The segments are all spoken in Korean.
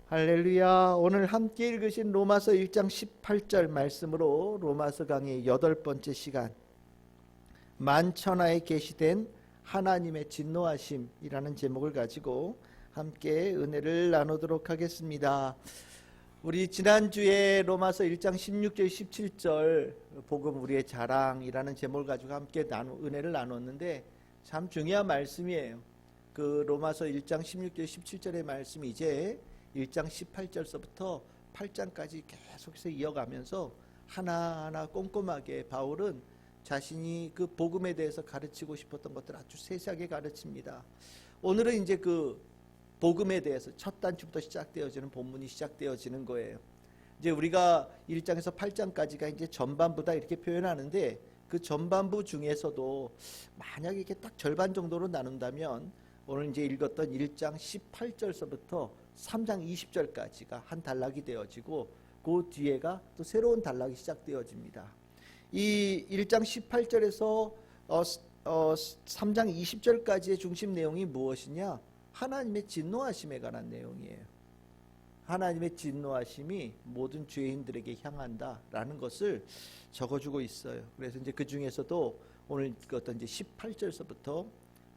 할렐루야. 오늘 함께 읽으신 로마서 1장 18절 말씀으로 로마서 강의 8번째 시간, 만천하에 계시된 하나님의 진노하심이라는 제목을 가지고 함께 은혜를 나누도록 하겠습니다. 우리 지난주에 로마서 1장 16절 17절 복음 우리의 자랑이라는 제목을 가지고 함께 은혜를 나눴는데 참 중요한 말씀이에요. 그 로마서 1장 16절 17절의 말씀이 이제 1장 18절서부터 8장까지 계속해서 이어가면서 하나하나 꼼꼼하게 바울은 자신이 그 복음에 대해서 가르치고 싶었던 것들을 아주 세세하게 가르칩니다. 오늘은 이제 그 복음에 대해서 첫 단추부터 시작되어지는 본문이 시작되어지는 거예요. 이제 우리가 1장에서 8장까지가 이제 전반부다 이렇게 표현하는데, 그 전반부 중에서도 만약에 이렇게 딱 절반 정도로 나눈다면 오늘 이제 읽었던 1장 18절서부터 3장 20절까지가 한 단락이 되어지고, 그 뒤에가 또 새로운 단락이 시작되어집니다. 이 1장 18절에서 3장 20절까지의 중심 내용이 무엇이냐? 하나님의 진노하심에 관한 내용이에요. 하나님의 진노하심이 모든 죄인들에게 향한다라는 것을 적어주고 있어요. 그래서 이제 그 중에서도 오늘 읽었던 이제 18절서부터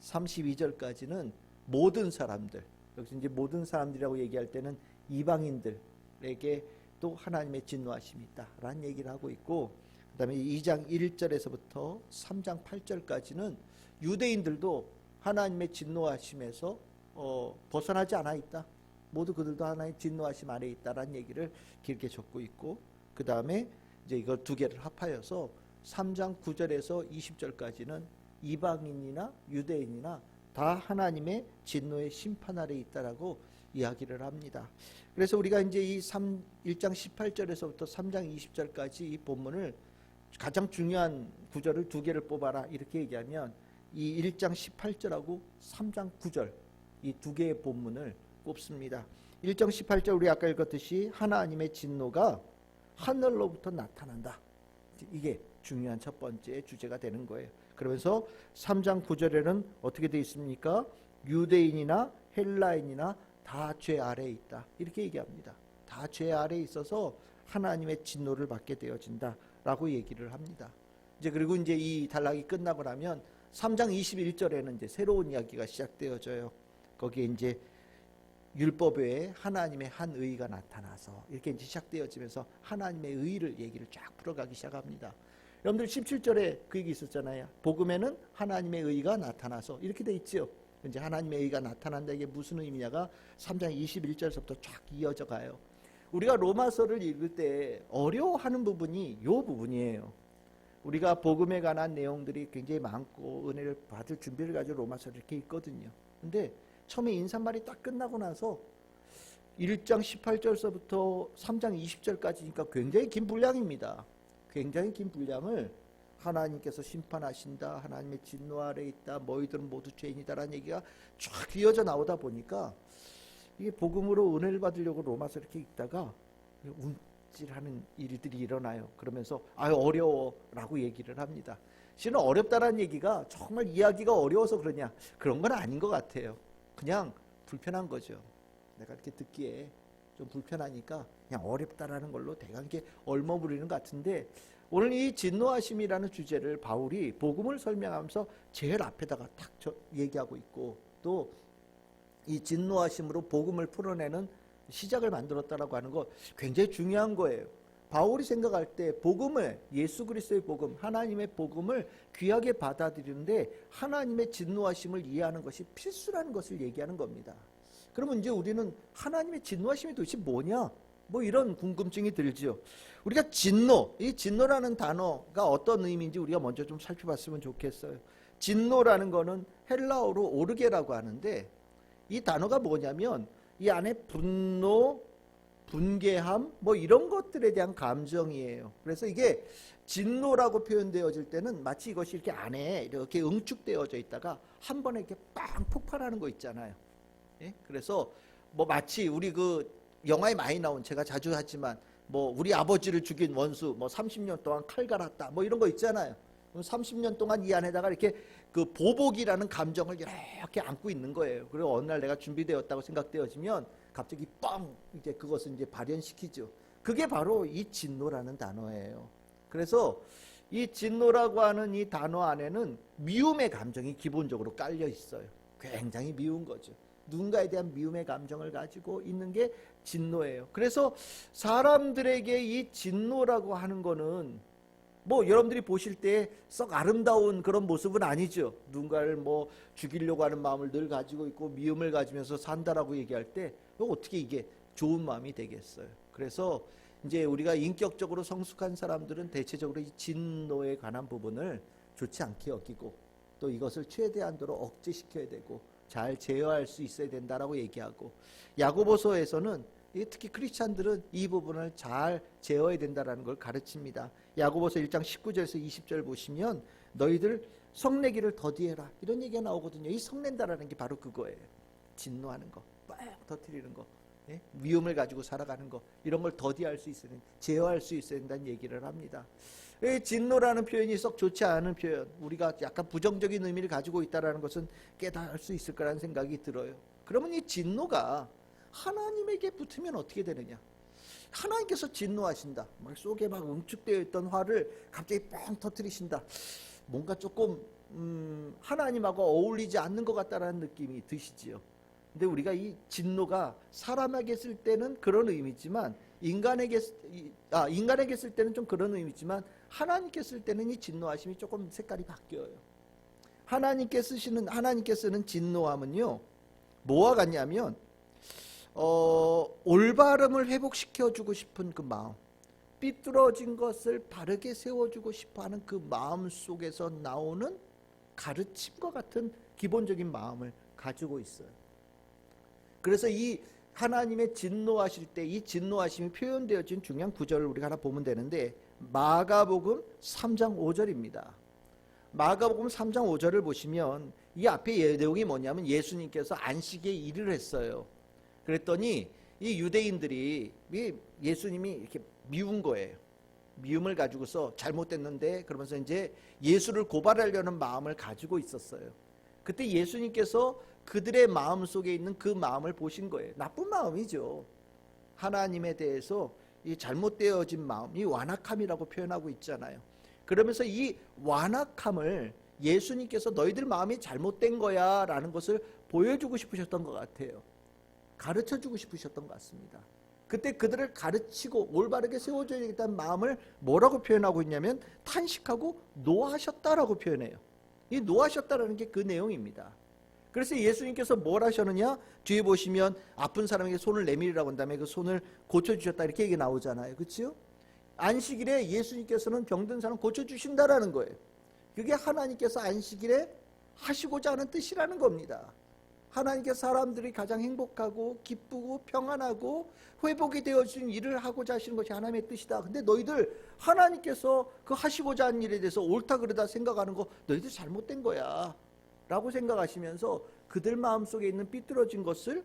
32절까지는 모든 사람들, 여기서 이제 모든 사람들이라고 얘기할 때는 이방인들에게 또 하나님의 진노하심이 있다라는 얘기를 하고 있고, 그 다음에 2장 1절에서부터 3장 8절까지는 유대인들도 하나님의 진노하심에서 벗어나지 않아 있다, 모두 그들도 하나님의 진노하심 아래 있다라는 얘기를 길게 적고 있고, 그 다음에 이제 이걸 두 개를 합하여서 3장 9절에서 20절까지는 이방인이나 유대인이나 다 하나님의 진노의 심판 아래 있다라고 이야기를 합니다. 그래서 우리가 이제 이 1장 18절에서부터 3장 20절까지 이 본문을 가장 중요한 구절을 두 개를 뽑아라 이렇게 얘기하면 이 1장 18절하고 3장 9절 이 두 개의 본문을 꼽습니다. 1장 18절 우리 아까 읽었듯이 하나님의 진노가 하늘로부터 나타난다. 이게 중요한 첫 번째 주제가 되는 거예요. 그러면서 3장 9절에는 어떻게 되어 있습니까? 유대인이나 헬라인이나 다 죄 아래에 있다, 이렇게 얘기합니다. 다 죄 아래에 있어서 하나님의 진노를 받게 되어진다라고 얘기를 합니다. 이제 그리고 이제 이 단락이 끝나고 나면 3장 21절에는 이제 새로운 이야기가 시작되어져요. 거기에 이제 율법 외에 하나님의 한 의가 나타나서 이렇게 이제 시작되어지면서 하나님의 의를 얘기를 쫙 풀어가기 시작합니다. 여러분들 17절에 그 얘기 있었잖아요. 복음에는 하나님의 의가 나타나서 이렇게 돼 있죠. 이제 하나님의 의가 나타난다, 이게 무슨 의미냐가 3장 21절서부터 쫙 이어져 가요. 우리가 로마서를 읽을 때 어려워하는 부분이 이 부분이에요. 우리가 복음에 관한 내용들이 굉장히 많고 은혜를 받을 준비를 가지고 로마서를 이렇게 읽거든요. 근데 처음에 인사말이 딱 끝나고 나서 1장 18절서부터 3장 20절까지니까 굉장히 긴 분량입니다. 굉장히 긴 분량을 하나님께서 심판하신다, 하나님의 진노 아래 있다, 너희들은 모두 죄인이다라는 얘기가 쫙 이어져 나오다 보니까 이게 복음으로 은혜를 받으려고 로마서 이렇게 읽다가 움찔하는 일들이 일어나요. 그러면서 어려워라고 얘기를 합니다. 실은 어렵다라는 얘기가 정말 이야기가 어려워서 그러냐, 그런 건 아닌 것 같아요. 그냥 불편한 거죠. 내가 이렇게 듣기에 좀 불편하니까 그냥 어렵다라는 걸로 대강 이렇게 얼머무리는 것 같은데, 오늘 이 진노하심이라는 주제를 바울이 복음을 설명하면서 제일 앞에다가 딱 얘기하고 있고, 또 이 진노하심으로 복음을 풀어내는 시작을 만들었다라고 하는 거 굉장히 중요한 거예요. 바울이 생각할 때 복음을, 예수 그리스도의 복음, 하나님의 복음을 귀하게 받아들이는데 하나님의 진노하심을 이해하는 것이 필수라는 것을 얘기하는 겁니다. 그러면 이제 우리는 하나님의 진노하심이 도대체 뭐냐? 뭐 이런 궁금증이 들죠. 우리가 진노, 이 진노라는 단어가 어떤 의미인지 우리가 먼저 좀 살펴봤으면 좋겠어요. 진노라는 거는 헬라어로 오르게라고 하는데, 이 단어가 뭐냐면 이 안에 분노, 분개함 뭐 이런 것들에 대한 감정이에요. 그래서 이게 진노라고 표현되어질 때는 마치 이것이 이렇게 안에 이렇게 응축되어져 있다가 한 번에 이렇게 빵 폭발하는 거 있잖아요. 예? 그래서 뭐 마치 우리 그 영화에 많이 나온, 제가 자주 하지만 뭐 우리 아버지를 죽인 원수 뭐 30년 동안 칼 갈았다 뭐 이런 거 있잖아요. 30년 동안 이 안에다가 이렇게 그 보복이라는 감정을 이렇게 안고 있는 거예요. 그리고 어느 날 내가 준비되었다고 생각되어지면 갑자기 뻥 이제 그것을 이제 발현시키죠. 그게 바로 이 진노라는 단어예요. 그래서 이 진노라고 하는 이 단어 안에는 미움의 감정이 기본적으로 깔려 있어요. 굉장히 미운 거죠. 누군가에 대한 미움의 감정을 가지고 있는 게 진노예요. 그래서 사람들에게 이 진노라고 하는 거는 뭐 여러분들이 보실 때 썩 아름다운 그런 모습은 아니죠. 누군가를 뭐 죽이려고 하는 마음을 늘 가지고 있고 미움을 가지면서 산다라고 얘기할 때 어떻게 이게 좋은 마음이 되겠어요. 그래서 이제 우리가 인격적으로 성숙한 사람들은 대체적으로 이 진노에 관한 부분을 좋지 않게 여기고 또 이것을 최대한도로 억제시켜야 되고 잘 제어할 수 있어야 된다라고 얘기하고, 야고보서에서는 특히 크리스찬들은 이 부분을 잘 제어해야 된다라는 걸 가르칩니다. 야고보서 1장 19절에서 20절 보시면 너희들 성내기를 더디해라 이런 얘기가 나오거든요. 이 성낸다라는 게 바로 그거예요. 진노하는 거, 빡 터뜨리는 거, 위험을 가지고 살아가는 거, 이런 걸 더디할 수 있어야 된다, 제어할 수 있어야 된다는 얘기를 합니다. 진노라는 표현이 썩 좋지 않은 표현, 우리가 약간 부정적인 의미를 가지고 있다는 것은 깨달을 수 있을 거라는 생각이 들어요. 그러면 이 진노가 하나님에게 붙으면 어떻게 되느냐? 하나님께서 진노하신다, 막 속에 막 응축되어 있던 화를 갑자기 뻥 터뜨리신다. 뭔가 조금 하나님하고 어울리지 않는 것 같다라는 느낌이 드시지요. 근데 우리가 이 진노가 사람에게 쓸 때는 그런 의미지만 인간에게 쓸 때는 좀 그런 의미지만 하나님께 쓸 때는 이 진노하심이 조금 색깔이 바뀌어요. 하나님께 쓰는 진노함은요, 뭐와 같냐면 올바름을 회복시켜주고 싶은 그 마음, 삐뚤어진 것을 바르게 세워주고 싶어하는 그 마음 속에서 나오는 가르침과 같은 기본적인 마음을 가지고 있어요. 그래서 이 하나님의 진노하실 때 이 진노하심이 표현되어진 중요한 구절을 우리가 하나 보면 되는데, 마가복음 3장 5절입니다. 마가복음 3장 5절을 보시면 이 앞에 내용이 뭐냐면 예수님께서 안식에 일을 했어요. 그랬더니 이 유대인들이 예수님이 이렇게 미운 거예요. 미움을 가지고서 잘못됐는데 그러면서 이제 예수를 고발하려는 마음을 가지고 있었어요. 그때 예수님께서 그들의 마음 속에 있는 그 마음을 보신 거예요. 나쁜 마음이죠. 하나님에 대해서 이 잘못되어진 마음, 이 완악함이라고 표현하고 있잖아요. 그러면서 이 완악함을 예수님께서 너희들 마음이 잘못된 거야 라는 것을 보여주고 싶으셨던 것 같아요. 가르쳐주고 싶으셨던 것 같습니다. 그때 그들을 가르치고 올바르게 세워줘야겠다는 마음을 뭐라고 표현하고 있냐면 탄식하고 노하셨다라고 표현해요. 이 노하셨다라는 게 그 내용입니다. 그래서 예수님께서 뭘 하셨느냐, 뒤에 보시면 아픈 사람에게 손을 내밀으라고 한 다음에 그 손을 고쳐주셨다 이렇게 얘기 나오잖아요. 그렇죠? 안식일에 예수님께서는 병든 사람 고쳐주신다라는 거예요. 그게 하나님께서 안식일에 하시고자 하는 뜻이라는 겁니다. 하나님께서 사람들이 가장 행복하고 기쁘고 평안하고 회복이 되어진 일을 하고자 하시는 것이 하나님의 뜻이다. 근데 너희들 하나님께서 그 하시고자 하는 일에 대해서 옳다 그르다 생각하는 거 너희들 잘못된 거야 라고 생각하시면서 그들 마음속에 있는 삐뚤어진 것을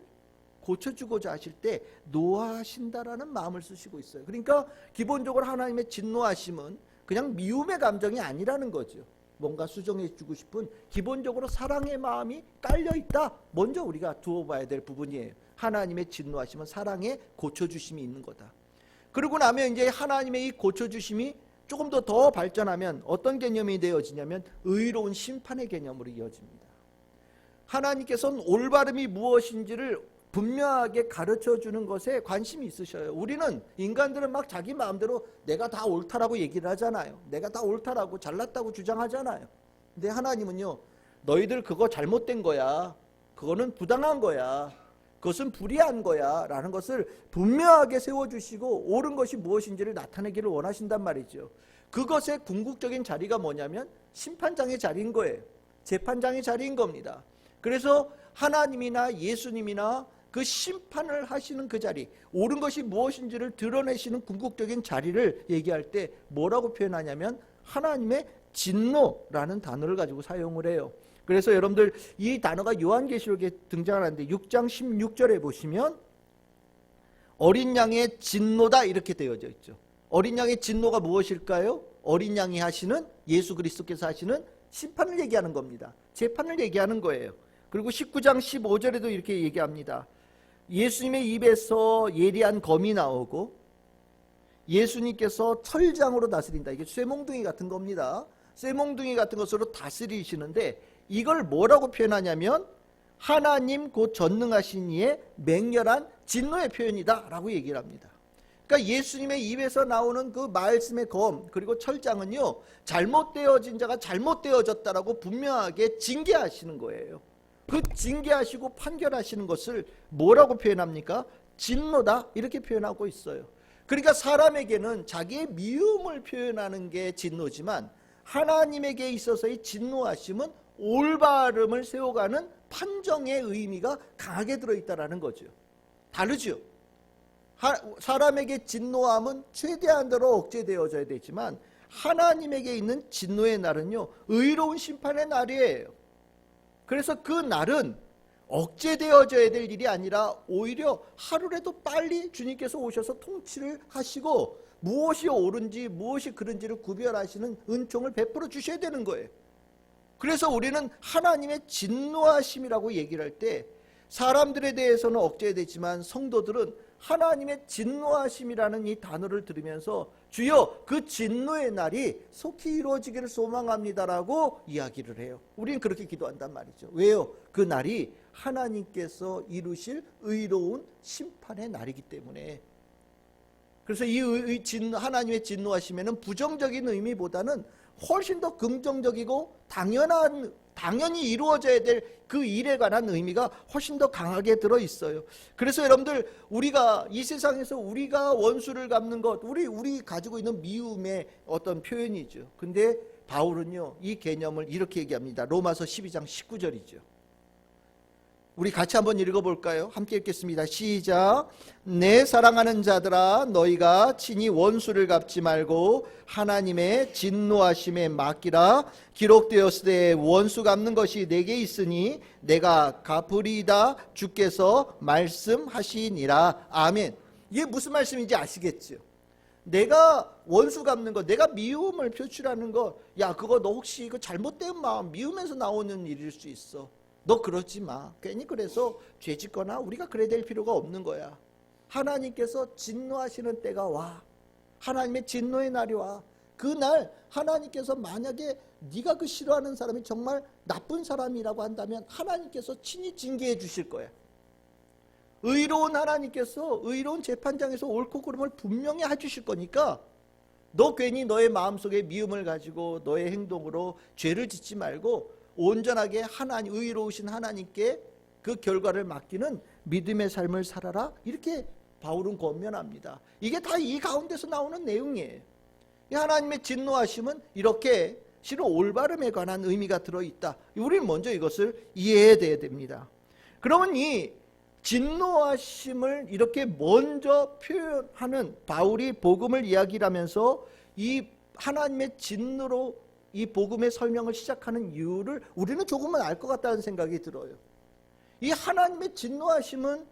고쳐주고자 하실 때 노하신다라는 마음을 쓰시고 있어요. 그러니까 기본적으로 하나님의 진노하심은 그냥 미움의 감정이 아니라는 거죠. 뭔가 수정해주고 싶은 기본적으로 사랑의 마음이 깔려있다. 먼저 우리가 두어봐야 될 부분이에요. 하나님의 진노하심은 사랑의 고쳐주심이 있는 거다. 그러고 나면 이제 하나님의 이 고쳐주심이 조금 더 발전하면 어떤 개념이 되어지냐면 의로운 심판의 개념으로 이어집니다. 하나님께서는 올바름이 무엇인지를 분명하게 가르쳐주는 것에 관심이 있으셔요. 우리는 인간들은 막 자기 마음대로 내가 다 옳다라고 얘기를 하잖아요. 내가 다 옳다라고 잘났다고 주장하잖아요. 근데 하나님은요, 너희들 그거 잘못된 거야, 그거는 부당한 거야, 그것은 불의한 거야 라는 것을 분명하게 세워주시고 옳은 것이 무엇인지를 나타내기를 원하신단 말이죠. 그것의 궁극적인 자리가 뭐냐면 심판장의 자리인 거예요. 재판장의 자리인 겁니다. 그래서 하나님이나 예수님이나 그 심판을 하시는 그 자리, 옳은 것이 무엇인지를 드러내시는 궁극적인 자리를 얘기할 때 뭐라고 표현하냐면 하나님의 진노라는 단어를 가지고 사용을 해요. 그래서 여러분들 이 단어가 요한계시록에 등장하는데 6장 16절에 보시면 어린 양의 진노다 이렇게 되어져 있죠. 어린 양의 진노가 무엇일까요? 어린 양이 하시는, 예수 그리스도께서 하시는 심판을 얘기하는 겁니다. 재판을 얘기하는 거예요. 그리고 19장 15절에도 이렇게 얘기합니다. 예수님의 입에서 예리한 검이 나오고 예수님께서 철장으로 다스린다. 이게 쇠몽둥이 같은 겁니다. 쇠몽둥이 같은 것으로 다스리시는데, 이걸 뭐라고 표현하냐면 하나님 곧 전능하신 이의 맹렬한 진노의 표현이다 라고 얘기를 합니다. 그러니까 예수님의 입에서 나오는 그 말씀의 검, 그리고 철장은요, 잘못되어진 자가 잘못되어졌다라고 분명하게 징계하시는 거예요. 그 징계하시고 판결하시는 것을 뭐라고 표현합니까? 진노다, 이렇게 표현하고 있어요. 그러니까 사람에게는 자기의 미움을 표현하는 게 진노지만, 하나님에게 있어서의 진노하심은 올바름을 세워가는 판정의 의미가 강하게 들어있다는 거죠. 다르죠. 사람에게 진노함은 최대한대로 억제되어져야 되지만, 하나님에게 있는 진노의 날은요, 의로운 심판의 날이에요. 그래서 그 날은 억제되어져야 될 일이 아니라 오히려 하루라도 빨리 주님께서 오셔서 통치를 하시고 무엇이 옳은지 무엇이 그른지를 구별하시는 은총을 베풀어 주셔야 되는 거예요. 그래서 우리는 하나님의 진노하심이라고 얘기를 할 때, 사람들에 대해서는 억제되지만 성도들은 하나님의 진노하심이라는 이 단어를 들으면서 주여 그 진노의 날이 속히 이루어지기를 소망합니다라고 이야기를 해요. 우리는 그렇게 기도한단 말이죠. 왜요? 그 날이 하나님께서 이루실 의로운 심판의 날이기 때문에. 그래서 이 하나님의 진노하심에는 부정적인 의미보다는 훨씬 더 긍정적이고 당연히 이루어져야 될 그 일에 관한 의미가 훨씬 더 강하게 들어있어요. 그래서 여러분들, 우리가 이 세상에서 우리가 원수를 갚는 것, 우리 가지고 있는 미움의 어떤 표현이죠. 근데 바울은요, 이 개념을 이렇게 얘기합니다. 로마서 12장 19절이죠. 우리 같이 한번 읽어볼까요? 함께 읽겠습니다. 시작. 내 사랑하는 자들아, 너희가 친히 원수를 갚지 말고 하나님의 진노하심에 맡기라. 기록되었으되 원수 갚는 것이 내게 있으니 내가 갚으리이다 주께서 말씀하시니라. 아멘. 이게 무슨 말씀인지 아시겠죠? 내가 원수 갚는 것, 내가 미움을 표출하는 것, 야, 그거 너 혹시 그 잘못된 마음, 미움에서 나오는 일일 수 있어. 너 그러지 마. 괜히 그래서 죄짓거나 우리가 그래야 될 필요가 없는 거야. 하나님께서 진노하시는 때가 와. 하나님의 진노의 날이 와. 그날 하나님께서 만약에 네가 그 싫어하는 사람이 정말 나쁜 사람이라고 한다면 하나님께서 친히 징계해 주실 거야. 의로운 하나님께서 의로운 재판장에서 옳고 그름을 분명히 해주실 거니까, 너 괜히 너의 마음속에 미움을 가지고 너의 행동으로 죄를 짓지 말고 온전하게 의로우신 하나님께 그 결과를 맡기는 믿음의 삶을 살아라. 이렇게 바울은 권면합니다. 이게 다 이 가운데서 나오는 내용이에요. 이 하나님의 진노하심은 이렇게 실은 올바름에 관한 의미가 들어있다. 우리는 먼저 이것을 이해해야 됩니다. 그러면 이 진노하심을 이렇게 먼저 표현하는 바울이 복음을 이야기하면서 이 하나님의 진노로 이 복음의 설명을 시작하는 이유를 우리는 조금은 알 것 같다는 생각이 들어요. 이 하나님의 진노하심은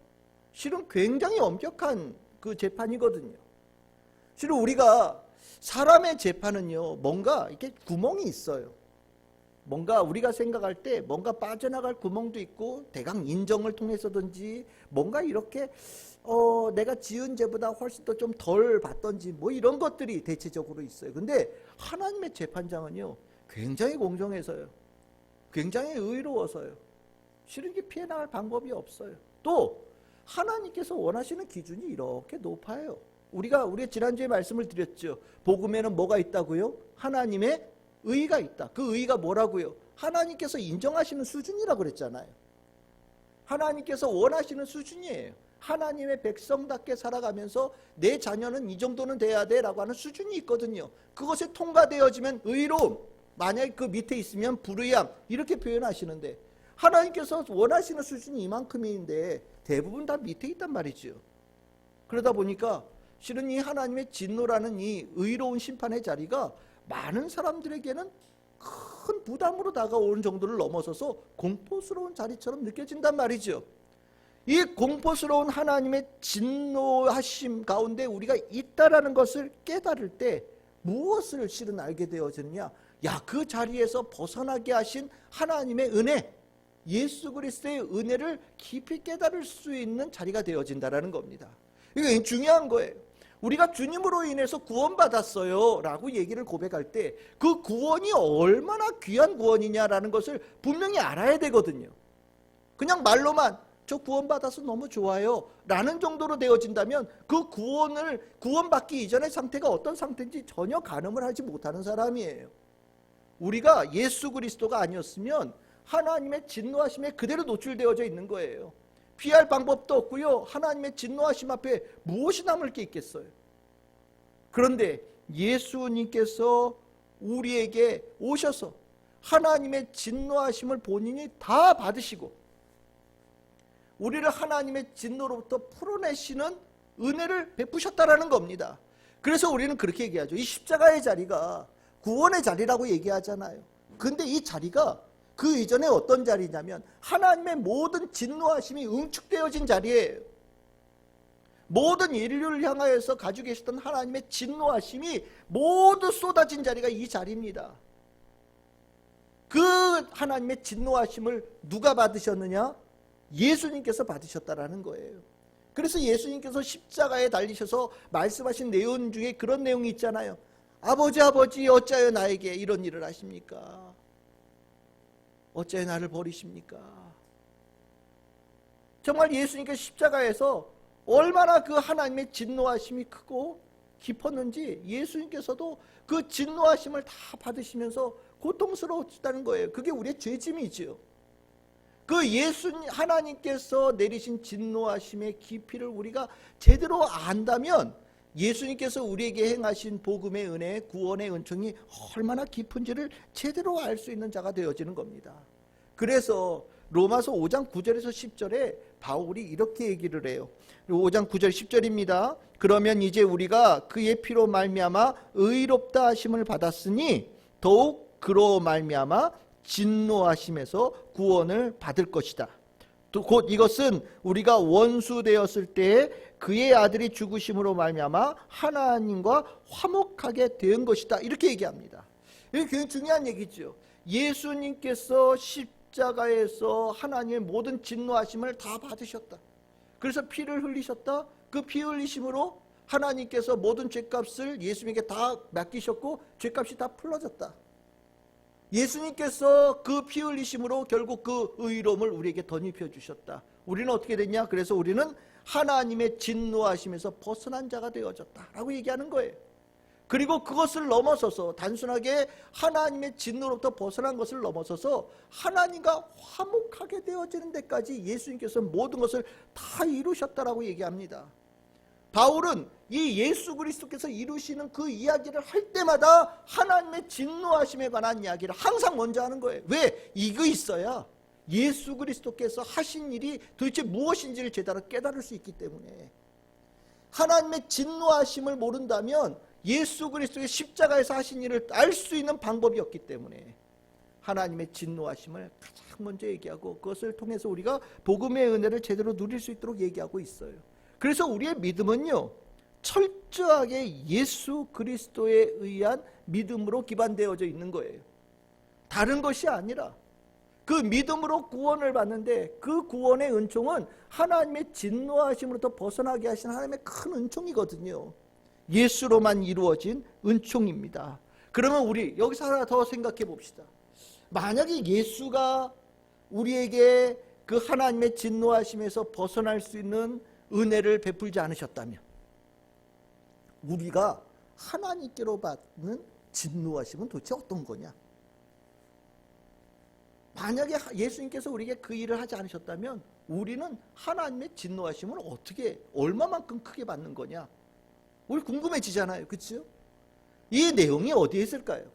실은 굉장히 엄격한 그 재판이거든요. 실은 우리가 사람의 재판은요, 뭔가 이렇게 구멍이 있어요. 뭔가 우리가 생각할 때 뭔가 빠져나갈 구멍도 있고, 대강 인정을 통해서든지 뭔가 이렇게 내가 지은 죄보다 훨씬 더 좀 덜 받던지 뭐 이런 것들이 대체적으로 있어요. 근데 하나님의 재판장은요, 굉장히 공정해서요, 굉장히 의로워서요, 실은 이게 피해 나갈 방법이 없어요. 또 하나님께서 원하시는 기준이 이렇게 높아요. 우리가 지난주에 말씀을 드렸죠. 복음에는 뭐가 있다고요? 하나님의 의가 있다. 그 의가 뭐라고요? 하나님께서 인정하시는 수준이라고 그랬잖아요. 하나님께서 원하시는 수준이에요. 하나님의 백성답게 살아가면서 내 자녀는 이 정도는 돼야 돼 라고 하는 수준이 있거든요. 그것에 통과되어지면 의로움, 만약에 그 밑에 있으면 불의함, 이렇게 표현하시는데, 하나님께서 원하시는 수준이 이만큼인데 대부분 다 밑에 있단 말이죠. 그러다 보니까 실은 이 하나님의 진노라는 이 의로운 심판의 자리가 많은 사람들에게는 큰 부담으로 다가오는 정도를 넘어서서 공포스러운 자리처럼 느껴진단 말이죠. 이 공포스러운 하나님의 진노하심 가운데 우리가 있다라는 것을 깨달을 때 무엇을 실은 알게 되어지느냐? 야, 그 자리에서 벗어나게 하신 하나님의 은혜, 예수 그리스도의 은혜를 깊이 깨달을 수 있는 자리가 되어진다라는 겁니다. 이게 중요한 거예요. 우리가 주님으로 인해서 구원받았어요 라고 얘기를 고백할 때 그 구원이 얼마나 귀한 구원이냐라는 것을 분명히 알아야 되거든요. 그냥 말로만 저 구원받아서 너무 좋아요 라는 정도로 되어진다면 그 구원받기 이전의 상태가 어떤 상태인지 전혀 가늠을 하지 못하는 사람이에요. 우리가 예수 그리스도가 아니었으면 하나님의 진노하심에 그대로 노출되어져 있는 거예요. 피할 방법도 없고요. 하나님의 진노하심 앞에 무엇이 남을 게 있겠어요. 그런데 예수님께서 우리에게 오셔서 하나님의 진노하심을 본인이 다 받으시고 우리를 하나님의 진노로부터 풀어내시는 은혜를 베푸셨다라는 겁니다. 그래서 우리는 그렇게 얘기하죠. 이 십자가의 자리가 구원의 자리라고 얘기하잖아요. 근데 이 자리가 그 이전에 어떤 자리냐면 하나님의 모든 진노하심이 응축되어진 자리예요. 모든 인류를 향하여서 가지고 계셨던 하나님의 진노하심이 모두 쏟아진 자리가 이 자리입니다. 그 하나님의 진노하심을 누가 받으셨느냐? 예수님께서 받으셨다라는 거예요. 그래서 예수님께서 십자가에 달리셔서 말씀하신 내용 중에 그런 내용이 있잖아요. 아버지 어찌하여 나에게 이런 일을 하십니까? 어찌하여 나를 버리십니까? 정말 예수님께서 십자가에서 얼마나 그 하나님의 진노하심이 크고 깊었는지 예수님께서도 그 진노하심을 다 받으시면서 고통스러웠다는 거예요. 그게 우리의 죄짐이지요. 그 하나님께서 내리신 진노하심의 깊이를 우리가 제대로 안다면 예수님께서 우리에게 행하신 복음의 은혜, 구원의 은총이 얼마나 깊은지를 제대로 알 수 있는 자가 되어지는 겁니다. 그래서 로마서 5장 9절에서 10절에 바울이 이렇게 얘기를 해요. 5장 9절 10절입니다. 그러면 이제 우리가 그의 피로 말미암아 의롭다 하심을 받았으니 더욱 그로 말미암아 진노하심에서 구원을 받을 것이다. 또 곧 이것은 우리가 원수 되었을 때에 그의 아들이 죽으심으로 말미암아 하나님과 화목하게 된 것이다. 이렇게 얘기합니다. 이게 굉장히 중요한 얘기죠. 예수님께서 십자가에서 하나님의 모든 진노하심을 다 받으셨다. 그래서 피를 흘리셨다. 그 피 흘리심으로 하나님께서 모든 죄값을 예수님에게 다 맡기셨고 죄값이 다 풀어졌다. 예수님께서 그 피 흘리심으로 결국 그 의로움을 우리에게 덧입혀 주셨다. 우리는 어떻게 됐냐? 그래서 우리는 하나님의 진노하심에서 벗어난 자가 되어졌다라고 얘기하는 거예요. 그리고 그것을 넘어서서 단순하게 하나님의 진노로부터 벗어난 것을 넘어서서 하나님과 화목하게 되어지는 데까지 예수님께서 모든 것을 다 이루셨다라고 얘기합니다. 바울은 이 예수 그리스도께서 이루시는 그 이야기를 할 때마다 하나님의 진노하심에 관한 이야기를 항상 먼저 하는 거예요. 왜? 이거 있어야 예수 그리스도께서 하신 일이 도대체 무엇인지를 제대로 깨달을 수 있기 때문에. 하나님의 진노하심을 모른다면 예수 그리스도의 십자가에서 하신 일을 알 수 있는 방법이 없기 때문에 하나님의 진노하심을 가장 먼저 얘기하고 그것을 통해서 우리가 복음의 은혜를 제대로 누릴 수 있도록 얘기하고 있어요. 그래서 우리의 믿음은요, 철저하게 예수 그리스도에 의한 믿음으로 기반되어져 있는 거예요. 다른 것이 아니라 그 믿음으로 구원을 받는데 그 구원의 은총은 하나님의 진노하심으로부터 벗어나게 하신 하나님의 큰 은총이거든요. 예수로만 이루어진 은총입니다. 그러면 우리 여기서 하나 더 생각해 봅시다. 만약에 예수가 우리에게 그 하나님의 진노하심에서 벗어날 수 있는 은혜를 베풀지 않으셨다면 우리가 하나님께로 받는 진노하심은 도대체 어떤 거냐? 만약에 예수님께서 우리에게 그 일을 하지 않으셨다면 우리는 하나님의 진노하심을 어떻게 얼마만큼 크게 받는 거냐? 우리 궁금해지잖아요. 그렇죠? 이 내용이 어디에 있을까요?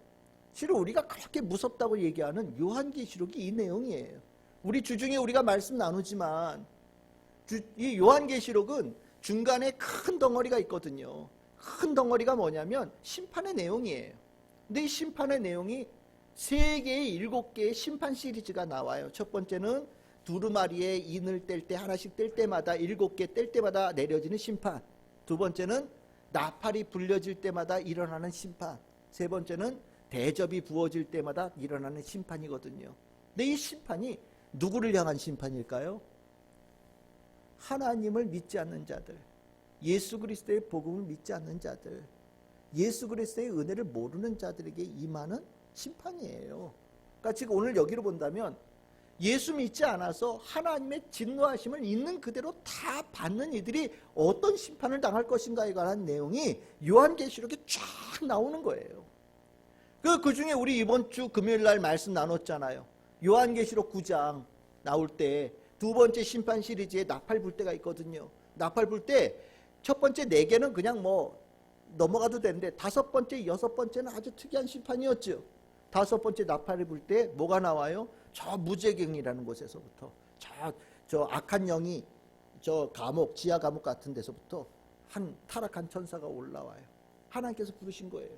실은 우리가 그렇게 무섭다고 얘기하는 요한계시록이 이 내용이에요. 우리 주중에 우리가 말씀 나누지만 이 요한계시록은 중간에 큰 덩어리가 있거든요. 큰 덩어리가 뭐냐면 심판의 내용이에요. 근데 이 심판의 내용이 3개의 7개의 심판 시리즈가 나와요. 첫 번째는 두루마리에 인을 뗄 때 하나씩 뗄 때마다 7개 뗄 때마다 내려지는 심판. 두 번째는 나팔이 불려질 때마다 일어나는 심판. 세 번째는 대접이 부어질 때마다 일어나는 심판이거든요. 근데 이 심판이 누구를 향한 심판일까요? 하나님을 믿지 않는 자들, 예수 그리스도의 복음을 믿지 않는 자들, 예수 그리스도의 은혜를 모르는 자들에게 임하는 심판이에요. 그러니까 지금 오늘 여기로 본다면 예수 믿지 않아서 하나님의 진노하심을 있는 그대로 다 받는 이들이 어떤 심판을 당할 것인가에 관한 내용이 요한계시록에 쫙 나오는 거예요. 그 중에 우리 이번 주 금요일 날 말씀 나눴잖아요. 요한계시록 9장 나올 때 두 번째 심판 시리즈에 나팔 불 때가 있거든요. 나팔 불 때 첫 번째 4개는 그냥 뭐 넘어가도 되는데 다섯 번째, 여섯 번째는 아주 특이한 심판이었죠. 다섯 번째 나팔을 불 때 뭐가 나와요? 저 무제경이라는 곳에서부터 저 악한 영이 저 감옥, 지하 감옥 같은 데서부터 한 타락한 천사가 올라와요. 하나님께서 부르신 거예요.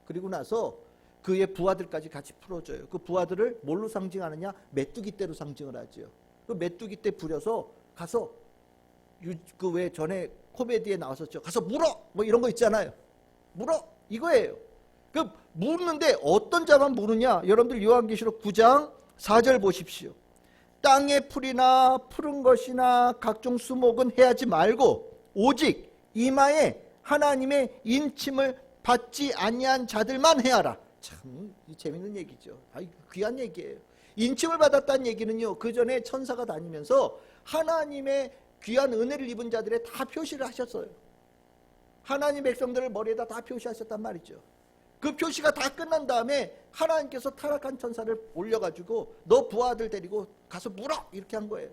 그리고 나서 그의 부하들까지 같이 풀어줘요. 그 부하들을 뭘로 상징하느냐? 메뚜기 떼로 상징을 하죠. 그 메뚜기 떼 부려서 가서 그 왜 전에 코미디에 나왔었죠. 가서 물어! 뭐 이런 거 있잖아요. 물어! 이거예요. 그 물는데 어떤 자만 물으냐? 여러분들 요한계시록 9장 4절 보십시오. 땅의 풀이나 푸른 것이나 각종 수목은 해하지 말고 오직 이마에 하나님의 인침을 받지 아니한 자들만 해하라. 참 재밌는 얘기죠. 귀한 얘기예요. 인침을 받았다는 얘기는요, 그 전에 천사가 다니면서 하나님의 귀한 은혜를 입은 자들의 다 표시를 하셨어요. 하나님 백성들을 머리에다 다 표시하셨단 말이죠. 그 표시가 다 끝난 다음에 하나님께서 타락한 천사를 올려가지고 너 부하들 데리고 가서 물어! 이렇게 한 거예요.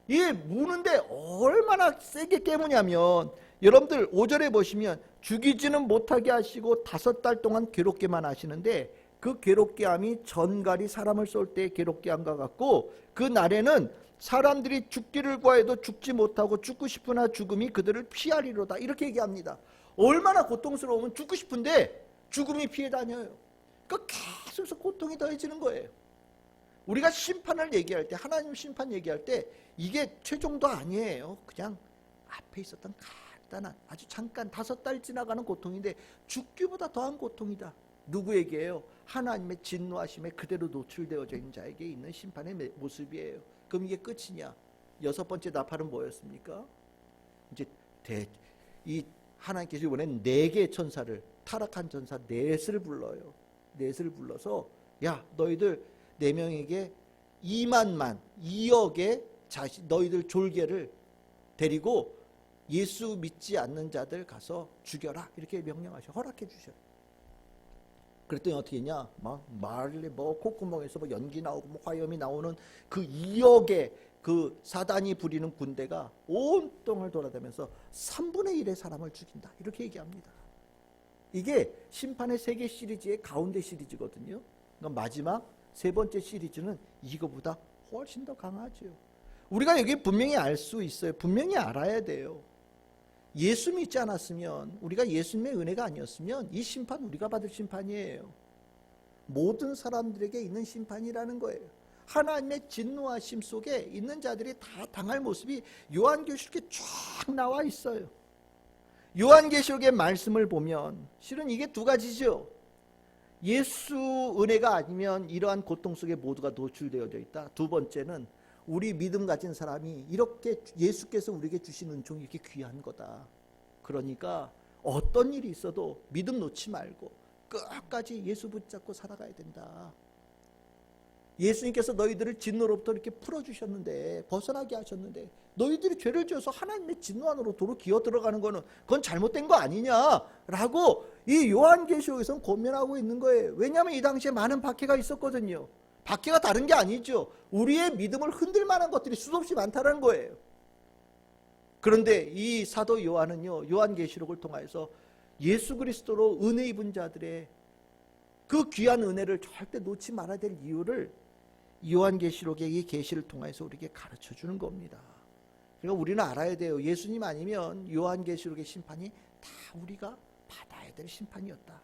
이 무는데 얼마나 세게 깨무냐면 여러분들 5절에 보시면 죽이지는 못하게 하시고 5달 동안 괴롭게만 하시는데 그 괴롭게 함이 전갈이 사람을 쏠 때 괴롭게 함과 같고 그 날에는 사람들이 죽기를 구하여도 죽지 못하고 죽고 싶으나 죽음이 그들을 피하리로다. 이렇게 얘기합니다. 얼마나 고통스러우면 죽고 싶은데 죽음이 피해 다녀요. 그러니까 계속해서 고통이 더해지는 거예요. 우리가 심판을 얘기할 때, 하나님 심판 얘기할 때 이게 최종도 아니에요. 그냥 앞에 있었던 간단한 아주 잠깐 5달 지나가는 고통인데 죽기보다 더한 고통이다. 누구에게요? 하나님의 진노하심에 그대로 노출되어져 있는 자에게 있는 심판의 모습이에요. 그럼 이게 끝이냐? 6번째 나팔은 뭐였습니까? 이제 이 하나님께서 이번엔 4개의 천사를, 타락한 천사 넷을 불러요. 넷을 불러서 야 너희들 4명에게 2억의 너희들 졸개를 데리고 예수 믿지 않는 자들 가서 죽여라. 이렇게 명령하셔. 허락해 주셔. 그랬더니 어떻게 했냐? 막 말에 뭐 콧구멍에서 뭐 연기 나오고 뭐 화염이 나오는 그 2억의 그 사단이 부리는 군대가 온 땅을 돌아다니면서 3분의 1의 사람을 죽인다. 이렇게 얘기합니다. 이게 심판의 세계 시리즈의 가운데 시리즈거든요. 그러니까 마지막 세 번째 시리즈는 이거보다 훨씬 더 강하죠. 우리가 여기 분명히 알 수 있어요. 분명히 알아야 돼요. 예수 믿지 않았으면, 우리가 예수님의 은혜가 아니었으면 이 심판 우리가 받을 심판이에요. 모든 사람들에게 있는 심판이라는 거예요. 하나님의 진노하심 속에 있는 자들이 다 당할 모습이 요한계시록에 쫙 나와 있어요. 요한계시록의 말씀을 보면 실은 이게 두 가지죠. 예수 은혜가 아니면 이러한 고통 속에 모두가 노출되어져 있다. 두 번째는 우리 믿음 가진 사람이 이렇게 예수께서 우리에게 주신 은총이 이렇게 귀한 거다. 그러니까 어떤 일이 있어도 믿음 놓지 말고 끝까지 예수 붙잡고 살아가야 된다. 예수님께서 너희들을 진노로부터 이렇게 풀어주셨는데, 벗어나게 하셨는데 너희들이 죄를 지어서 하나님의 진노 안으로 도로 기어 들어가는 거는 그건 잘못된 거 아니냐라고 이 요한계시록에서는 고민하고 있는 거예요. 왜냐하면 이 당시에 많은 박해가 있었거든요. 박해가 다른 게 아니죠. 우리의 믿음을 흔들 만한 것들이 수없이 많다는 거예요. 그런데 이 사도 요한은요, 요한계시록을 통해서 예수 그리스도로 은혜 입은 자들의 그 귀한 은혜를 절대 놓지 말아야 될 이유를 요한계시록의 이 계시를 통해서 우리에게 가르쳐 주는 겁니다. 그러니까 우리는 알아야 돼요. 예수님 아니면 요한계시록의 심판이 다 우리가 받아야 될 심판이었다.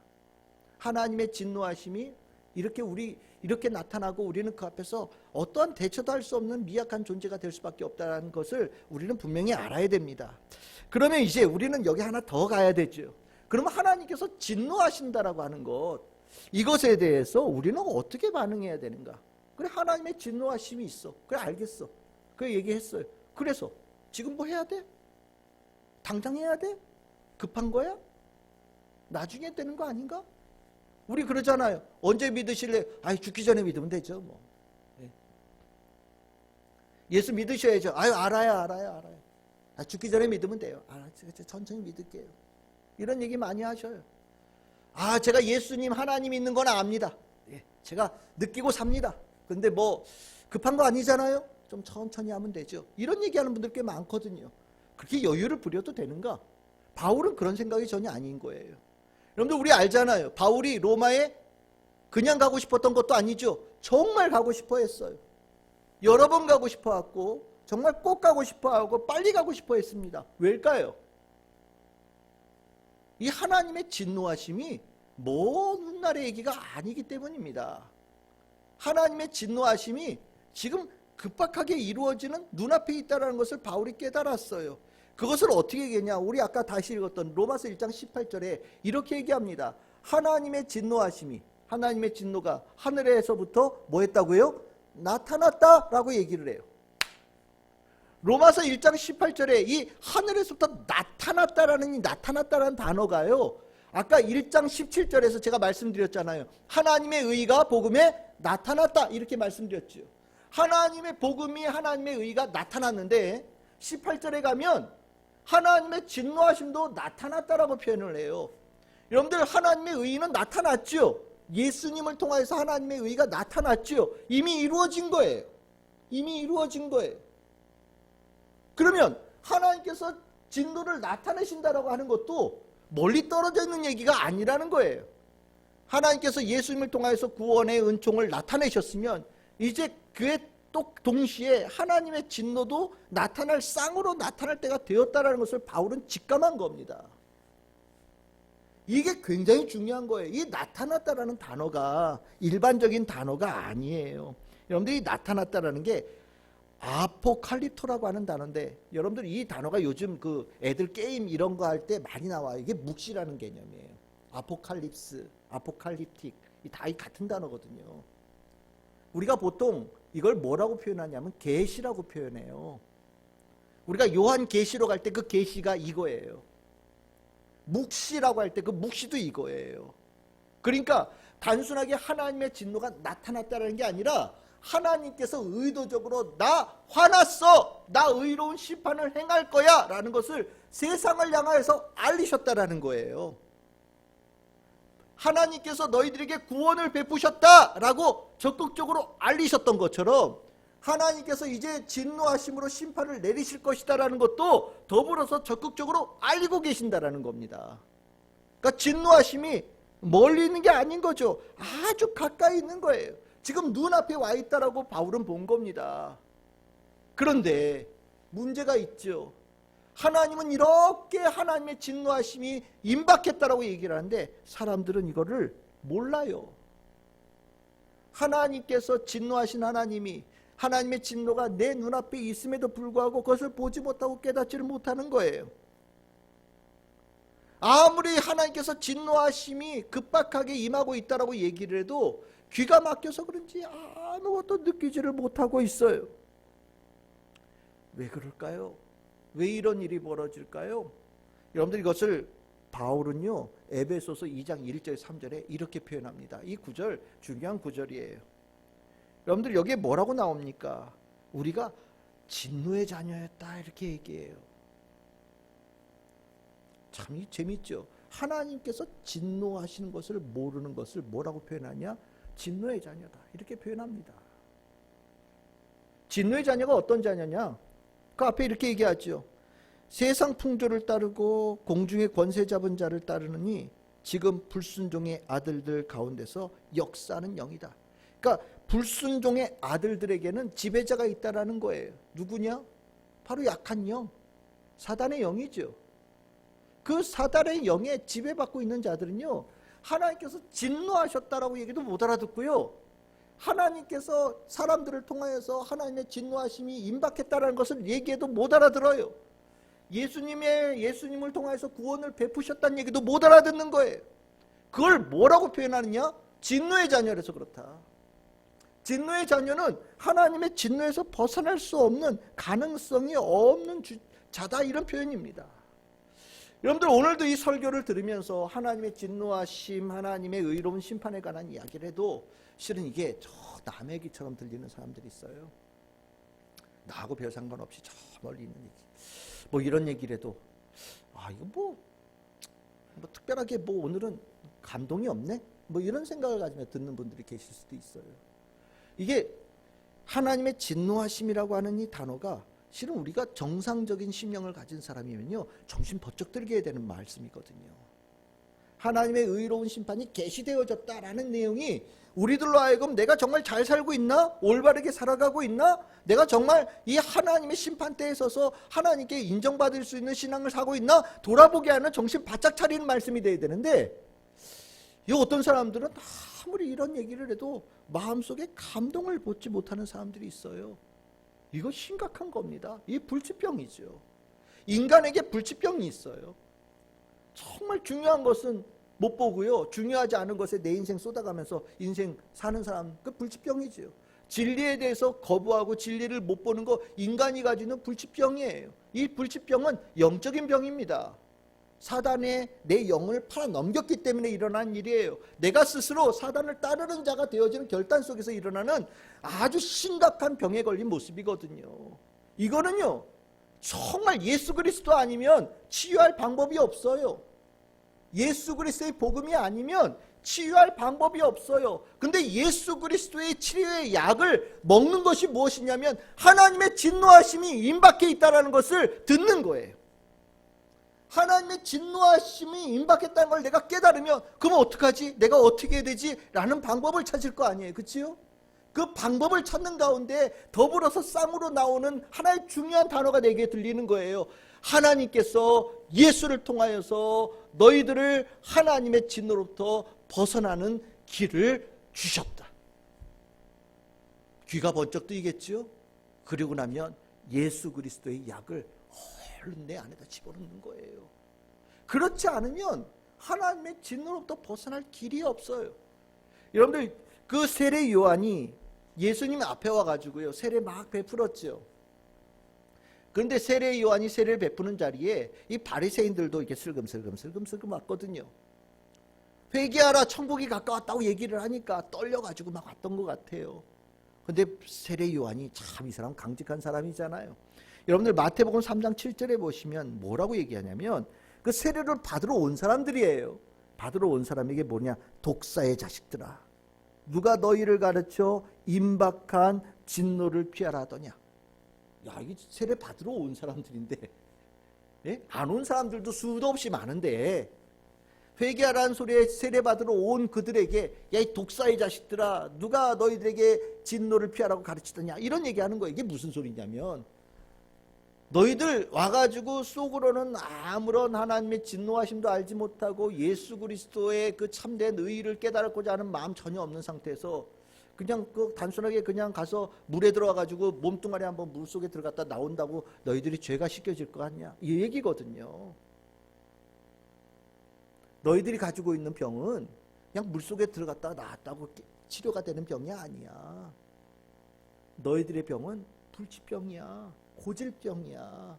하나님의 진노하심이 이렇게 나타나고 우리는 그 앞에서 어떠한 대처도 할 수 없는 미약한 존재가 될 수밖에 없다는 것을 우리는 분명히 알아야 됩니다. 그러면 이제 우리는 여기 하나 더 가야 되죠. 그러면 하나님께서 진노하신다라고 하는 것, 이것에 대해서 우리는 어떻게 반응해야 되는가? 그래, 하나님의 진노하심이 있어. 그래, 알겠어. 그래, 얘기했어요. 그래서 지금 뭐 해야 돼? 당장 해야 돼? 급한 거야? 나중에 되는 거 아닌가? 우리 그러잖아요. 언제 믿으실래? 아이, 죽기 전에 믿으면 되죠, 뭐. 예수 믿으셔야죠. 아유, 알아요. 죽기 전에 믿으면 돼요. 천천히 믿을게요. 이런 얘기 많이 하셔요. 제가 예수님, 하나님 있는 건 압니다. 제가 느끼고 삽니다. 근데 뭐 급한 거 아니잖아요. 좀 천천히 하면 되죠. 이런 얘기하는 분들 꽤 많거든요. 그렇게 여유를 부려도 되는가? 바울은 그런 생각이 전혀 아닌 거예요. 여러분들, 우리 알잖아요. 바울이 로마에 그냥 가고 싶었던 것도 아니죠. 정말 가고 싶어 했어요. 여러 번 가고 싶어 했고, 정말 꼭 가고 싶어 하고, 빨리 가고 싶어 했습니다. 왜일까요? 이 하나님의 진노하심이 먼 훗날의 얘기가 아니기 때문입니다. 하나님의 진노하심이 지금 급박하게 이루어지는 눈앞에 있다는 것을 바울이 깨달았어요. 그것을 어떻게 얘기했냐? 우리 아까 다시 읽었던 로마서 1장 18절에 이렇게 얘기합니다. 하나님의 진노하심이, 하나님의 진노가 하늘에서부터 뭐 했다고요? 나타났다라고 얘기를 해요. 로마서 1장 18절에 이 하늘에서부터 나타났다라는 이 나타났다라는 단어가요, 아까 1장 17절에서 제가 말씀드렸잖아요. 하나님의 의가 복음에 나타났다, 이렇게 말씀드렸죠. 하나님의 복음이, 하나님의 의가 나타났는데 18절에 가면 하나님의 진노하심도 나타났다라고 표현을 해요. 여러분들, 하나님의 의는 나타났죠. 예수님을 통해서 하나님의 의가 나타났죠. 이미 이루어진 거예요. 이미 이루어진 거예요. 그러면 하나님께서 진노를 나타내신다라고 하는 것도 멀리 떨어져 있는 얘기가 아니라는 거예요. 하나님께서 예수님을 통해서 구원의 은총을 나타내셨으면 이제 그에 또 동시에 하나님의 진노도 나타날, 쌍으로 나타날 때가 되었다라는 것을 바울은 직감한 겁니다. 이게 굉장히 중요한 거예요. 이 나타났다라는 단어가 일반적인 단어가 아니에요. 여러분들이 나타났다라는 게 아포칼립토라고 하는 단어인데, 여러분들 이 단어가 요즘 그 애들 게임 이런 거 할 때 많이 나와요. 이게 묵시라는 개념이에요. 아포칼립스, 아포칼립틱, 다 같은 단어거든요. 우리가 보통 이걸 뭐라고 표현하냐면 계시라고 표현해요. 우리가 요한 계시록 할 때 그 계시가 이거예요. 묵시라고 할 때 그 묵시도 이거예요. 그러니까 단순하게 하나님의 진노가 나타났다는 게 아니라 하나님께서 의도적으로 나 화났어, 나 의로운 심판을 행할 거야 라는 것을 세상을 향하여서 알리셨다라는 거예요. 하나님께서 너희들에게 구원을 베푸셨다라고 적극적으로 알리셨던 것처럼 하나님께서 이제 진노하심으로 심판을 내리실 것이다라는 것도 더불어서 적극적으로 알리고 계신다라는 겁니다. 그러니까 진노하심이 멀리 있는 게 아닌 거죠. 아주 가까이 있는 거예요. 지금 눈앞에 와 있다라고 바울은 본 겁니다. 그런데 문제가 있죠. 하나님은 이렇게 하나님의 진노하심이 임박했다라고 얘기를 하는데 사람들은 이거를 몰라요. 하나님께서 진노하신 하나님이, 하나님의 진노가 내 눈앞에 있음에도 불구하고 그것을 보지 못하고 깨닫지를 못하는 거예요. 아무리 하나님께서 진노하심이 급박하게 임하고 있다라고 얘기를 해도 귀가 막혀서 그런지 아무것도 느끼지를 못하고 있어요. 왜 그럴까요? 왜 이런 일이 벌어질까요? 여러분들, 이것을 바울은요 에베소서 2장 1절 3절에 이렇게 표현합니다. 이 구절 중요한 구절이에요. 여러분들, 여기에 뭐라고 나옵니까? 우리가 진노의 자녀였다, 이렇게 얘기해요. 참 재밌죠. 하나님께서 진노하시는 것을 모르는 것을 뭐라고 표현하냐? 진노의 자녀다, 이렇게 표현합니다. 진노의 자녀가 어떤 자녀냐? 그 앞에 이렇게 얘기하죠. 세상 풍조를 따르고 공중의 권세 잡은 자를 따르느니 지금 불순종의 아들들 가운데서 역사하는 영이다. 그러니까 불순종의 아들들에게는 지배자가 있다라는 거예요. 누구냐? 바로 약한 영, 사단의 영이죠. 그 사단의 영에 지배받고 있는 자들은요, 하나님께서 진노하셨다라고 얘기도 못 알아듣고요, 하나님께서 사람들을 통하여서 하나님의 진노하심이 임박했다라는 것을 얘기해도 못 알아들어요. 예수님을 통해서 구원을 베푸셨다는 얘기도 못 알아듣는 거예요. 그걸 뭐라고 표현하느냐? 진노의 자녀라서 그렇다. 진노의 자녀는 하나님의 진노에서 벗어날 수 없는, 가능성이 없는 자다, 이런 표현입니다. 여러분들 오늘도 이 설교를 들으면서 하나님의 진노하심, 하나님의 의로운 심판에 관한 이야기를 해도 실은 이게 저 남의 얘기처럼 들리는 사람들이 있어요. 나하고 별 상관없이 저 멀리 있는 얘기, 뭐 이런 얘기를 해도 이거 뭐 특별하게 뭐 오늘은 감동이 없네, 뭐 이런 생각을 가지며 듣는 분들이 계실 수도 있어요. 이게 하나님의 진노하심이라고 하는 이 단어가 실은 우리가 정상적인 심령을 가진 사람이면요 정신 번쩍 들게 해야 되는 말씀이거든요. 하나님의 의로운 심판이 계시되어졌다라는 내용이 우리들로 하여금 내가 정말 잘 살고 있나? 올바르게 살아가고 있나? 내가 정말 이 하나님의 심판대에 서서 하나님께 인정받을 수 있는 신앙을 사고 있나? 돌아보게 하는, 정신 바짝 차리는 말씀이 돼야 되는데, 이 어떤 사람들은 아무리 이런 얘기를 해도 마음속에 감동을 받지 못하는 사람들이 있어요. 이거 심각한 겁니다. 이 불치병이죠. 인간에게 불치병이 있어요. 정말 중요한 것은 못 보고요, 중요하지 않은 것에 내 인생 쏟아가면서 인생 사는 사람, 그 불치병이죠. 진리에 대해서 거부하고 진리를 못 보는 거 인간이 가지는 불치병이에요. 이 불치병은 영적인 병입니다. 사단에 내 영을 팔아 넘겼기 때문에 일어난 일이에요. 내가 스스로 사단을 따르는 자가 되어지는 결단 속에서 일어나는 아주 심각한 병에 걸린 모습이거든요. 이거는요 정말 예수 그리스도 아니면 치유할 방법이 없어요. 예수 그리스도의 복음이 아니면 치유할 방법이 없어요. 근데 예수 그리스도의 치료의 약을 먹는 것이 무엇이냐면 하나님의 진노하심이 임박해 있다는 것을 듣는 거예요. 하나님의 진노하심이 임박했다는 걸 내가 깨달으면 그럼 어떡하지? 내가 어떻게 해야 되지? 라는 방법을 찾을 거 아니에요. 그치요? 그 방법을 찾는 가운데 더불어서 쌍으로 나오는 하나의 중요한 단어가 내게 들리는 거예요. 하나님께서 예수를 통하여서 너희들을 하나님의 진노로부터 벗어나는 길을 주셨다. 귀가 번쩍 뜨이겠죠? 그리고 나면 예수 그리스도의 약을 얼른 내 안에다 집어넣는 거예요. 그렇지 않으면 하나님의 진노로부터 벗어날 길이 없어요. 여러분들 그 세례 요한이 예수님 앞에 와가지고요 세례 막 베풀었죠. 그런데 세례 요한이 세례를 베푸는 자리에 이 바리새인들도 이렇게 슬금슬금 왔거든요. 회개하라, 천국이 가까웠다고 얘기를 하니까 떨려가지고 막 왔던 것 같아요. 근데 세례 요한이 참 이 사람 강직한 사람이잖아요. 여러분들 마태복음 3장 7절에 보시면 뭐라고 얘기하냐면 그 세례를 받으러 온 사람들이에요. 받으러 온 사람에게 뭐냐? 독사의 자식들아, 누가 너희를 가르쳐 임박한 진노를 피하라 하더냐. 야, 이게 세례 받으러 온 사람들인데, 예? 안 온 사람들도 수도 없이 많은데 회개하라는 소리에 세례 받으러 온 그들에게 야, 이 독사의 자식들아, 누가 너희들에게 진노를 피하라고 가르치더냐, 이런 얘기하는 거예요. 이게 무슨 소리냐면 너희들 와가지고 속으로는 아무런 하나님의 진노하심도 알지 못하고 예수 그리스도의 그 참된 의의를 깨달고자 하는 마음 전혀 없는 상태에서 그냥 그 단순하게 그냥 가서 물에 들어가가지고 몸뚱아리 한번 물 속에 들어갔다 나온다고 너희들이 죄가 씻겨질 것 같냐, 이 얘기거든요. 너희들이 가지고 있는 병은 그냥 물 속에 들어갔다가 나왔다고 치료가 되는 병이 아니야. 너희들의 병은 불치병이야. 고질병이야.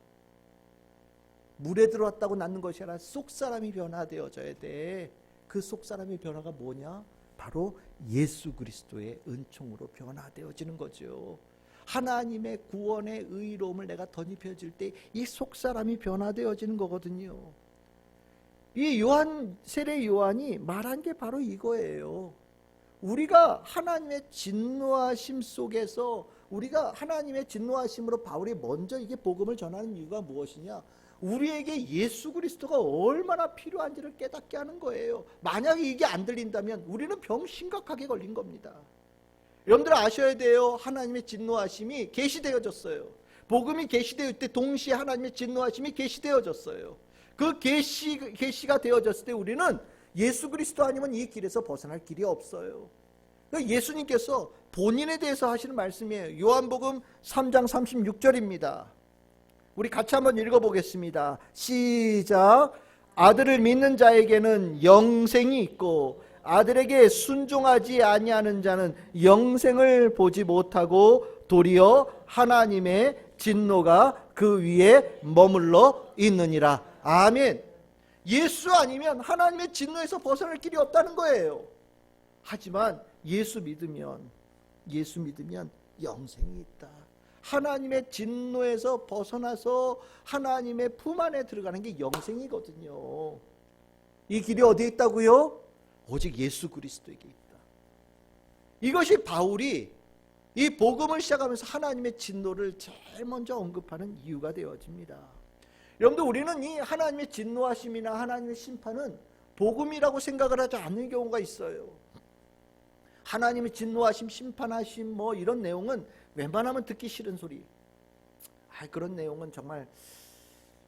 물에 들어왔다고 낫는 것이 아니라 속사람이 변화되어져야 돼. 그 속사람의 변화가 뭐냐? 바로 예수 그리스도의 은총으로 변화되어지는 거죠. 하나님의 구원의 의로움을 내가 덧입혀질 때 이 속사람이 변화되어지는 거거든요. 이 세례 요한이 말한 게 바로 이거예요. 우리가 하나님의 진노하심 속에서, 우리가 하나님의 진노하심으로 바울이 먼저 이게 복음을 전하는 이유가 무엇이냐? 우리에게 예수 그리스도가 얼마나 필요한지를 깨닫게 하는 거예요. 만약에 이게 안 들린다면 우리는 병 심각하게 걸린 겁니다. 여러분들 아셔야 돼요. 하나님의 진노하심이 계시되어졌어요. 복음이 계시되었을 때 동시에 하나님의 진노하심이 계시되어졌어요. 그 계시가 되어졌을 때 우리는 예수 그리스도 아니면 이 길에서 벗어날 길이 없어요. 예수님께서 본인에 대해서 하시는 말씀이에요. 요한복음 3장 36절입니다. 우리 같이 한번 읽어보겠습니다. 시작. 아들을 믿는 자에게는 영생이 있고 아들에게 순종하지 아니하는 자는 영생을 보지 못하고 도리어 하나님의 진노가 그 위에 머물러 있느니라. 아멘. 예수 아니면 하나님의 진노에서 벗어날 길이 없다는 거예요. 하지만 예수 믿으면 영생이 있다. 하나님의 진노에서 벗어나서 하나님의 품 안에 들어가는 게 영생이거든요. 이 길이 어디에 있다고요? 오직 예수 그리스도에게 있다. 이것이 바울이 이 복음을 시작하면서 하나님의 진노를 제일 먼저 언급하는 이유가 되어집니다. 여러분들, 우리는 이 하나님의 진노하심이나 하나님의 심판은 복음이라고 생각을 하지 않는 경우가 있어요. 하나님의 진노하심, 심판하심 뭐 이런 내용은 웬만하면 듣기 싫은 소리. 그런 내용은 정말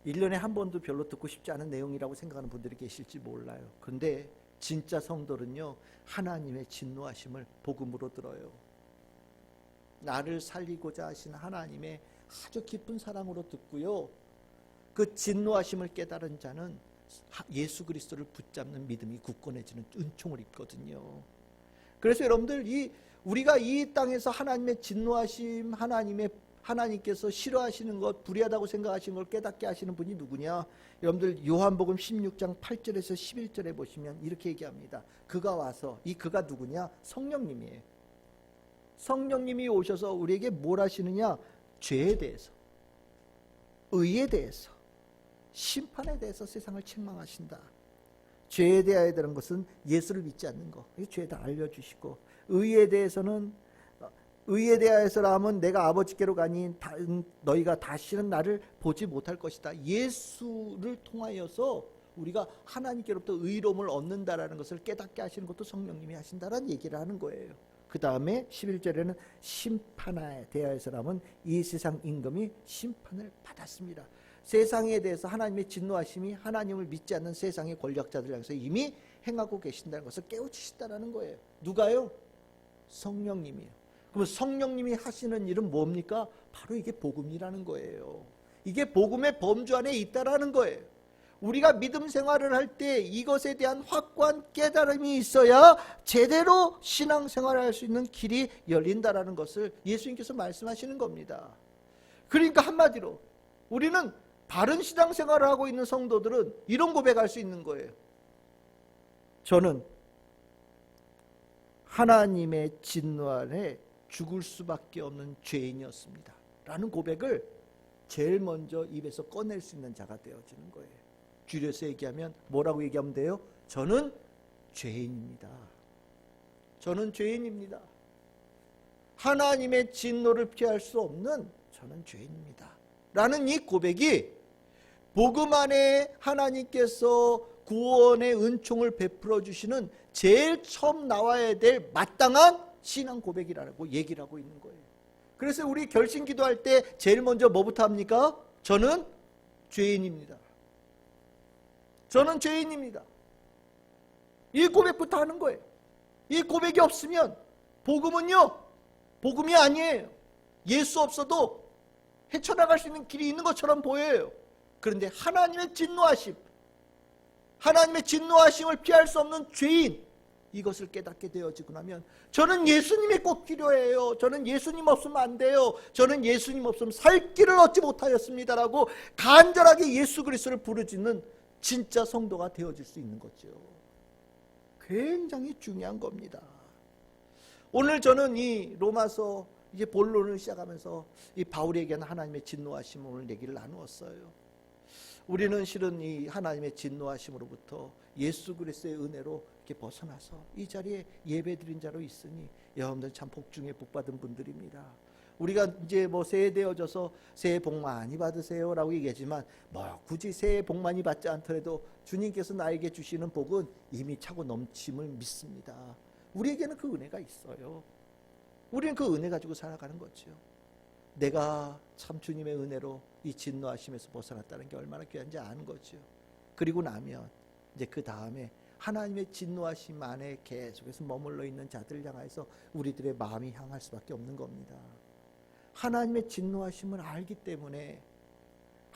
1년에 한 번도 별로 듣고 싶지 않은 내용이라고 생각하는 분들이 계실지 몰라요. 그런데 진짜 성도는요, 하나님의 진노하심을 복음으로 들어요. 나를 살리고자 하신 하나님의 아주 깊은 사랑으로 듣고요, 그 진노하심을 깨달은 자는 예수 그리스도를 붙잡는 믿음이 굳건해지는 은총을 입거든요. 그래서 여러분들, 우리가 이 땅에서 하나님의 진노하심, 하나님께서 싫어하시는 것, 불의하다고 생각하시는 걸 깨닫게 하시는 분이 누구냐? 여러분들, 요한복음 16장 8절에서 11절에 보시면 이렇게 얘기합니다. 그가 와서, 이 그가 누구냐? 성령님이에요. 성령님이 오셔서 우리에게 뭘 하시느냐? 죄에 대해서, 의에 대해서, 심판에 대해서 세상을 책망하신다. 죄에 대해야 되는 것은 예수를 믿지 않는 것, 죄에 다 알려주시고, 의에 대해서는, 의에 대하여서라면 내가 아버지께로 가니 너희가 다시는 나를 보지 못할 것이다. 예수를 통하여서 우리가 하나님께로부터 의로움을 얻는다라는 것을 깨닫게 하시는 것도 성령님이 하신다라는 얘기를 하는 거예요. 그 다음에 11절에는 심판에 대하여서라면 이 세상 임금이 심판을 받았습니다. 세상에 대해서 하나님의 진노하심이 하나님을 믿지 않는 세상의 권력자들 향해서 이미 행하고 계신다는 것을 깨우치신다는 거예요. 누가요? 성령님이에요. 그럼 성령님이 하시는 일은 뭡니까? 바로 이게 복음이라는 거예요. 이게 복음의 범주 안에 있다라는 거예요. 우리가 믿음 생활을 할 때 이것에 대한 확고한 깨달음이 있어야 제대로 신앙생활을 할 수 있는 길이 열린다라는 것을 예수님께서 말씀하시는 겁니다. 그러니까 한마디로 우리는 바른 신앙생활을 하고 있는 성도들은 이런 고백할 수 있는 거예요. 저는 하나님의 진노 아래 죽을 수밖에 없는 죄인이었습니다 라는 고백을 제일 먼저 입에서 꺼낼 수 있는 자가 되어지는 거예요. 줄여서 얘기하면 뭐라고 얘기하면 돼요? 저는 죄인입니다. 저는 죄인입니다. 하나님의 진노를 피할 수 없는 저는 죄인입니다 라는 이 고백이 복음 안에 하나님께서 구원의 은총을 베풀어 주시는 제일 처음 나와야 될 마땅한 신앙 고백이라고 얘기를 하고 있는 거예요. 그래서 우리 결심 기도할 때 제일 먼저 뭐부터 합니까? 저는 죄인입니다. 저는 죄인입니다. 이 고백부터 하는 거예요. 이 고백이 없으면 복음은요, 복음이 아니에요. 예수 없어도 헤쳐나갈 수 있는 길이 있는 것처럼 보여요. 그런데 하나님의 진노하심을 피할 수 없는 죄인, 이것을 깨닫게 되어지고 나면 저는 예수님이 꼭 필요해요. 저는 예수님 없으면 안 돼요. 저는 예수님 없으면 살 길을 얻지 못하였습니다라고 간절하게 예수 그리스도를 부르짖는 진짜 성도가 되어질 수 있는 거죠. 굉장히 중요한 겁니다. 오늘 저는 이 로마서 이제 본론을 시작하면서 이 바울이 얘기하는 하나님의 진노하심 오늘 얘기를 나누었어요. 우리는 실은 이 하나님의 진노하심으로부터 예수 그리스도의 은혜로 이렇게 벗어나서 이 자리에 예배드린 자로 있으니 여러분들 참 복 중에 복 받은 분들입니다. 우리가 이제 뭐 새해 되어져서 새해 복 많이 받으세요 라고 얘기하지만 뭐 굳이 새해 복 많이 받지 않더라도 주님께서 나에게 주시는 복은 이미 차고 넘침을 믿습니다. 우리에게는 그 은혜가 있어요. 우리는 그 은혜 가지고 살아가는 거죠. 내가 참 주님의 은혜로 이 진노하심에서 벗어났다는 게 얼마나 귀한지 아는 거죠. 그리고 나면 이제 그 다음에 하나님의 진노하심 안에 계속해서 머물러 있는 자들을 향해서 우리들의 마음이 향할 수밖에 없는 겁니다. 하나님의 진노하심을 알기 때문에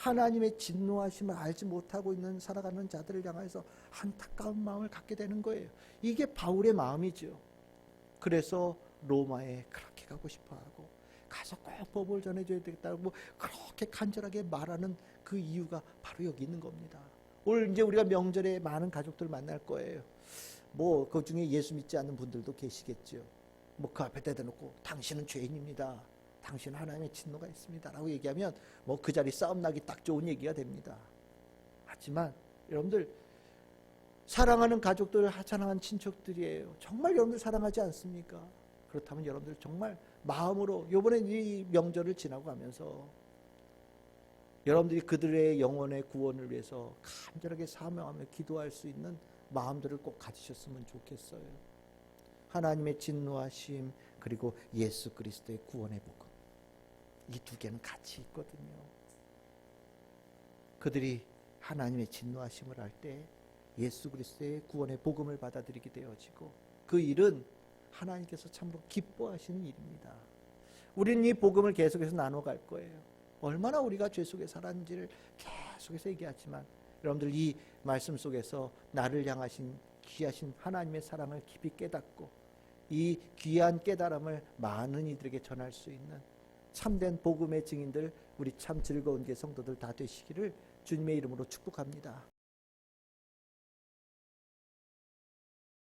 하나님의 진노하심을 알지 못하고 있는 살아가는 자들을 향해서 안타까운 마음을 갖게 되는 거예요. 이게 바울의 마음이죠. 그래서 로마에 그렇게 가고 싶어하고 가서 꼭 법을 전해줘야 되겠다고 그렇게 간절하게 말하는 그 이유가 바로 여기 있는 겁니다. 오늘 이제 우리가 명절에 많은 가족들 만날 거예요. 뭐 그 중에 예수 믿지 않는 분들도 계시겠죠. 뭐 그 앞에 대다 놓고 당신은 죄인입니다. 당신은 하나님의 진노가 있습니다. 라고 얘기하면 뭐 그 자리 싸움 나기 딱 좋은 얘기가 됩니다. 하지만 여러분들 사랑하는 가족들, 사랑하는 친척들이에요. 정말 여러분들 사랑하지 않습니까? 그렇다면 여러분들 정말 마음으로 이번에 이 명절을 지나고 가면서 여러분들이 그들의 영혼의 구원을 위해서 간절하게 사명하며 기도할 수 있는 마음들을 꼭 가지셨으면 좋겠어요. 하나님의 진노하심 그리고 예수 그리스도의 구원의 복음, 이 두 개는 같이 있거든요. 그들이 하나님의 진노하심을 할 때 예수 그리스도의 구원의 복음을 받아들이게 되어지고 그 일은 하나님께서 참으로 기뻐하시는 일입니다. 우리는 이 복음을 계속해서 나눠갈 거예요. 얼마나 우리가 죄 속에 살았는지를 계속해서 얘기하지만 여러분들 이 말씀 속에서 나를 향하신 귀하신 하나님의 사랑을 깊이 깨닫고 이 귀한 깨달음을 많은 이들에게 전할 수 있는 참된 복음의 증인들, 우리 참 즐거운 게 성도들 다 되시기를 주님의 이름으로 축복합니다.